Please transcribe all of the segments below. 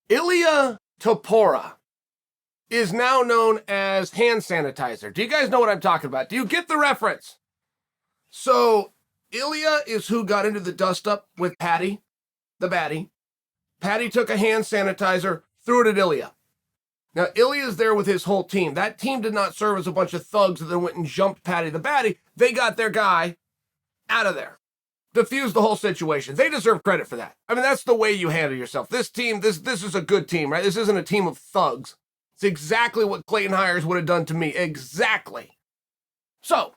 Ilia Topuria is now known as hand sanitizer. Do you guys know what I'm talking about? Do you get the reference? So Ilia is who got into the dust-up with Paddy, the Baddy. Paddy took a hand sanitizer, threw it at Ilia. Now, Ilia is there with his whole team. That team did not serve as a bunch of thugs that then went and jumped Paddy the Baddy. They got their guy out of there. Diffused the whole situation. They deserve credit for that. I mean, that's the way you handle yourself. This team, this is a good team, right? This isn't a team of thugs. It's exactly what Clayton Hires would have done to me. Exactly. So,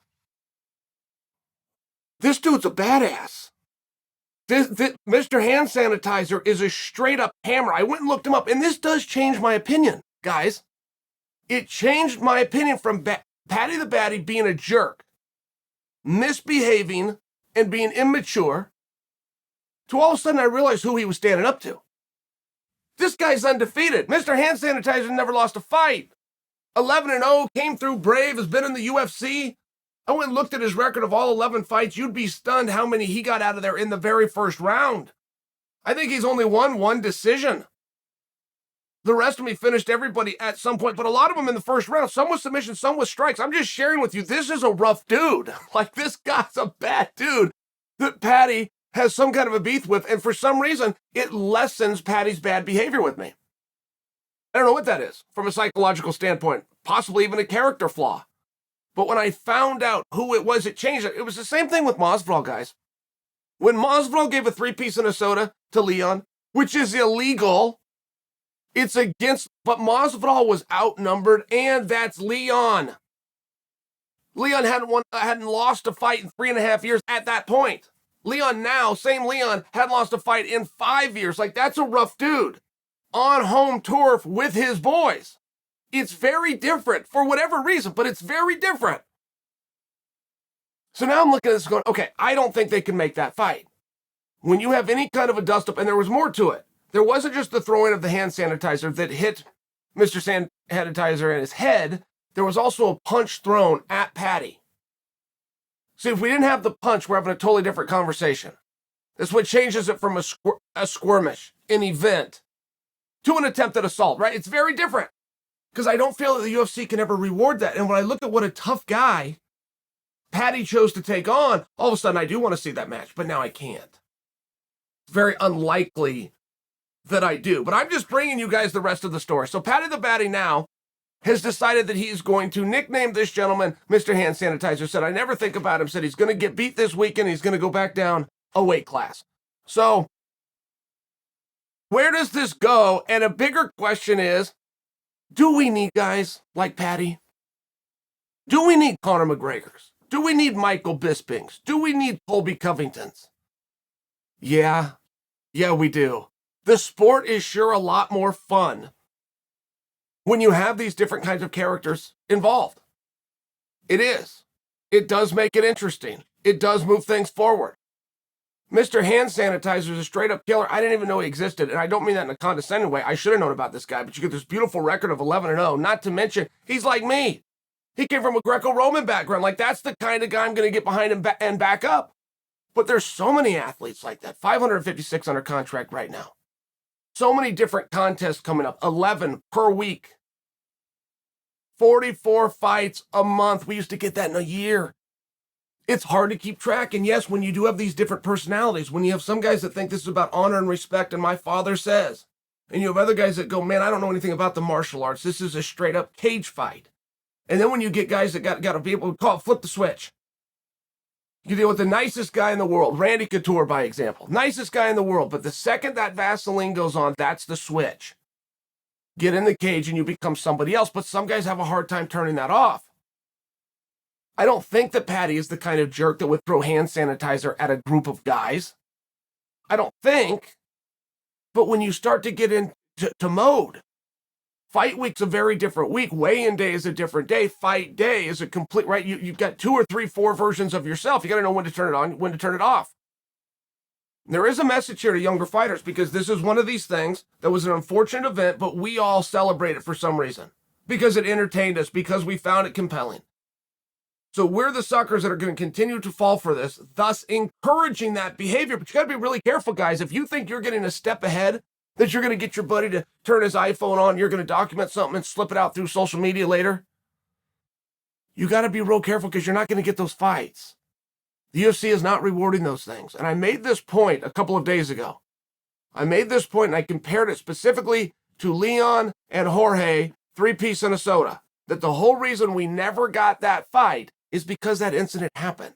this dude's a badass. This Mr. Hand Sanitizer is a straight-up hammer. I went and looked him up, and this does change my opinion, guys. It changed my opinion from Paddy the Baddy being a jerk, misbehaving, and being immature, to all of a sudden I realized who he was standing up to. This guy's undefeated. Mr. Hand Sanitizer never lost a fight. 11-0, came through brave, has been in the UFC. I went and looked at his record of all 11 fights. You'd be stunned how many he got out of there in the very first round. I think he's only won one decision. The rest of them, he finished everybody at some point, but a lot of them in the first round. Some with submission, some with strikes. I'm just sharing with you, this is a rough dude. Like, this guy's a bad dude that Paddy has some kind of a beef with, and for some reason, it lessens Paddy's bad behavior with me. I don't know what that is from a psychological standpoint, possibly even a character flaw. But when I found out who it was, it changed it. It was the same thing with Masvidal, guys. When Masvidal gave a 3-piece and a soda to Leon, which is illegal, it's against, but Masvidal was outnumbered, and that's Leon. Leon hadn't lost a fight in 3.5 years at that point. Leon now, same Leon, hadn't lost a fight in 5 years. Like, that's a rough dude. On home turf with his boys. It's very different for whatever reason, but it's very different. So now I'm looking at this going, okay, I don't think they can make that fight. When you have any kind of a dust-up, and there was more to it. There wasn't just the throwing of the hand sanitizer that hit Mr. Sanitizer in his head. There was also a punch thrown at Paddy. See, if we didn't have the punch, we're having a totally different conversation. That's what changes it from a skirmish, an event, to an attempted assault, right? It's very different. Because I don't feel that the UFC can ever reward that. And when I look at what a tough guy Paddy chose to take on, all of a sudden I do want to see that match, but now I can't. It's very unlikely that I do. But I'm just bringing you guys the rest of the story. So Paddy the Baddy now has decided that he's going to nickname this gentleman Mr. Hand Sanitizer. Said, I never think about him. Said he's going to get beat this weekend. He's going to go back down a weight class. So where does this go? And a bigger question is, do we need guys like Paddy? Do we need Conor McGregors? Do we need Michael Bispings? Do we need Colby Covingtons? Yeah, we do. The sport is sure a lot more fun when you have these different kinds of characters involved. It is. It does make it interesting. It does move things forward. Mr. Hand Sanitizer is a straight-up killer. I didn't even know he existed, and I don't mean that in a condescending way. I should have known about this guy, but you get this beautiful record of 11-0, not to mention, he's like me. He came from a Greco-Roman background. Like, that's the kind of guy I'm going to get behind him and back up. But there's so many athletes like that. 556 under contract right now. So many different contests coming up. 11 per week. 44 fights a month. We used to get that in a year. It's hard to keep track. And yes, when you do have these different personalities, when you have some guys that think this is about honor and respect, and my father says, and you have other guys that go, man, I don't know anything about the martial arts. This is a straight up cage fight. And then when you get guys that got to be able to call it, flip the switch. You deal with the nicest guy in the world, Randy Couture, by example. Nicest guy in the world. But the second that Vaseline goes on, that's the switch. Get in the cage and you become somebody else. But some guys have a hard time turning that off. I don't think that Paddy is the kind of jerk that would throw hand sanitizer at a group of guys. I don't think. But when you start to get into mode, fight week's a very different week. Weigh-in day is a different day. Fight day is a complete, right? You've got 2 or 3, 4 versions of yourself. You got to know when to turn it on, when to turn it off. There is a message here to younger fighters, because this is one of these things that was an unfortunate event, but we all celebrate it for some reason. Because it entertained us, because we found it compelling. So we're the suckers that are going to continue to fall for this, thus encouraging that behavior. But you got to be really careful, guys. If you think you're getting a step ahead That you're going to get your buddy to turn his iPhone on, you're going to document something and slip it out through social media later? You got to be real careful because you're not going to get those fights. The UFC is not rewarding those things. And I made this point a couple of days ago. I made this point and I compared it specifically to Leon and Jorge, 3-piece and a soda. That the whole reason we never got that fight is because that incident happened.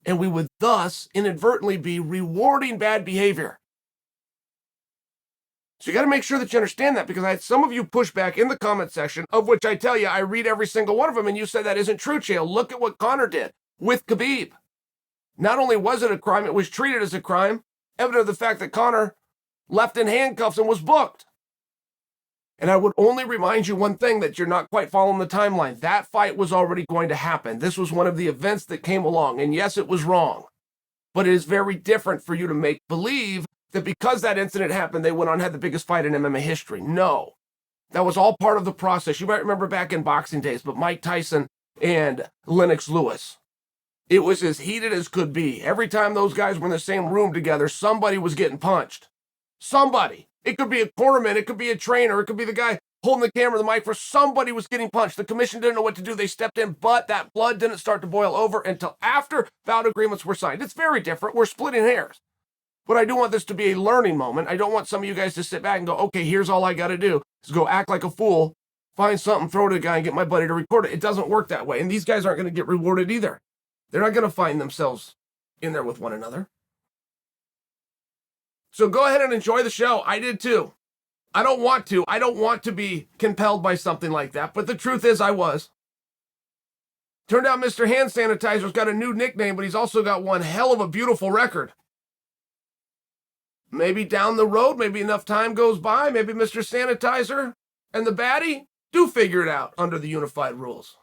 And we would thus inadvertently be rewarding bad behavior. So you got to make sure that you understand that, because I had some of you push back in the comment section, of which I tell you, I read every single one of them, and you said that isn't true, Chael. Look at what Conor did with Khabib. Not only was it a crime, it was treated as a crime, evident of the fact that Conor left in handcuffs and was booked. And I would only remind you one thing, that you're not quite following the timeline. That fight was already going to happen. This was one of the events that came along, and yes, it was wrong. But it is very different for you to make believe that because that incident happened, they went on and had the biggest fight in MMA history. No. That was all part of the process. You might remember back in boxing days, but Mike Tyson and Lennox Lewis. It was as heated as could be. Every time those guys were in the same room together, somebody was getting punched. Somebody. It could be a cornerman, it could be a trainer, it could be the guy holding the camera, the mic, for somebody was getting punched. The commission didn't know what to do. They stepped in, but that blood didn't start to boil over until after bout agreements were signed. It's very different. We're splitting hairs. But I do want this to be a learning moment. I don't want some of you guys to sit back and go, okay, here's all I got to do is go act like a fool, find something, throw it at a guy, and get my buddy to record it. It doesn't work that way. And these guys aren't going to get rewarded either. They're not going to find themselves in there with one another. So go ahead and enjoy the show. I did too. I don't want to. I don't want to be compelled by something like that. But the truth is I was. Turned out Mr. Hand Sanitizer's got a new nickname, but he's also got one hell of a beautiful record. Maybe down the road, maybe enough time goes by, maybe Mr. Sanitizer and the Baddy do figure it out under the unified rules.